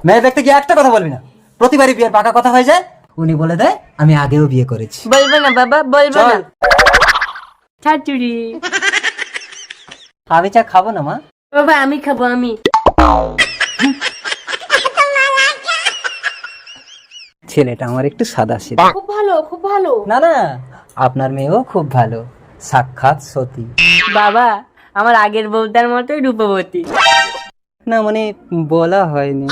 মেয়ে দেখতে গিয়ে একটা কথা বলবি না, প্রতিবারই বিয়ের পাকা কথা হয়ে যায়। উনি বলে দেয় আমি আগেও বিয়ে করেছি। বলবো না বাবা, বলবো না। চল। ছাড়চুরি। আমি চা খাবো না মা। বাবা আমি খাবো, আমি। ছেলেটা আমার একটু সাদা সিধা। খুব ভালো, খুব ভালো। না না, আপনার মেয়েও খুব ভালো, সাক্ষাৎ সতী। বাবা আমার আগের বউটার মতোই রূপবতী। না মানে বলা হয়নি।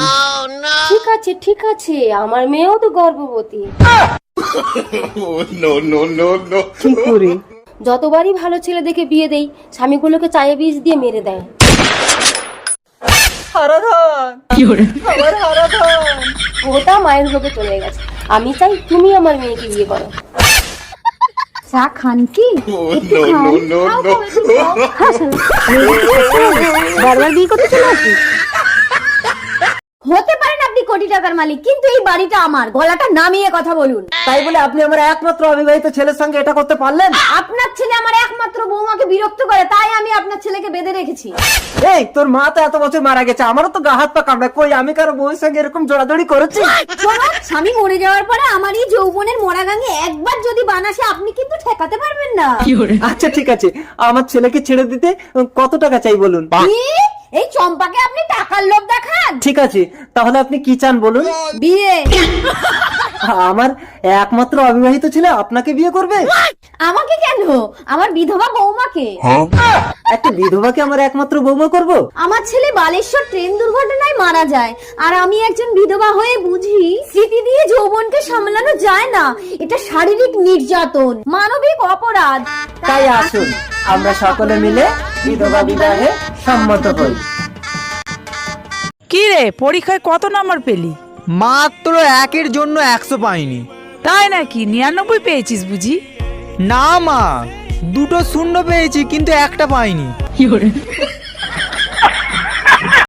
ঠিক আছে ঠিক আছে, আমার মেয়েও তো গর্ভবতী। কি করি? যতবারই ভালো ছেলে দেখে বিয়ে দেই, স্বামীগুলোকে চায়ে বীজ দিয়ে মেরে দেয়। ওটা মায়ের লোকে চলে গেছে। আমি চাই তুমি আমার মেয়েকে বিয়ে করো। চা খান কি? বারবার বিয়ে করতে চলে আসি। হতে পারেন আপনি কোটি টাকার মালিক, কিন্তু এই বাড়িটা আমার। গলাটা নামিয়ে কথা বলুন। তাই বলে আপনি আমার একমাত্র অবিবাহিত ছেলের সঙ্গে এটা করতে পারলেন? আপনার ছেলে আমার একমাত্র বৌমাকে বিরক্ত করে, তাই আমি আপনার ছেলেকে বেঁধে রেখেছি। এই তোর মা তো এত বছর মারা গেছে, আমারও তো গা হাত পা কামড়ায়। কই আমি কারো বউয়ের সঙ্গে এরকম জড়াজড়ি করেছি? শোনো, স্বামী মরে যাওয়ার পরে আমার এই যৌবনের মোড়া গাঙে একবার যদি বানাসে, আপনি কিন্তু ঠেকাতে পারবেন না। আচ্ছা ঠিক আছে, আমার ছেলেকে ছেড়ে দিতে কত টাকা চাই বলুন? কি? এই চম্পাকে আপনি টাকার লোভ দেখান? ঠিক আছে, তাহলে আপনি কি চান বলুন? বিয়ে। আমার একমাত্র অবিবাহিত ছেলে আপনাকে বিয়ে করবে? আমাকে কেন? আমার বিধবা বৌমাকে। একটা বিধবাকে আমার একমাত্র বৌমা করব? আমার ছেলে বালেশ্বর ট্রেন দুর্ঘটনায় মারা যায়, আর আমি একজন বিধবা হয়ে বুঝি স্মৃতি দিয়ে যৌবনকে সামলানো যায় না। এটা শারীরিক নির্যাতন, মানবিক অপরাধ। তাই আসুন আমরা সকলে মিলে বিধবা বিবাহে সম্মত হই। কি রে, পরীক্ষায় কত নাম্বার পেলি? মাত্র একের জন্য 100 পাইনি। তাই নাকি? 99 পেয়েছিস বুঝি? না মা, 2টো শূন্য পেয়েছি কিন্তু একটা পাইনি।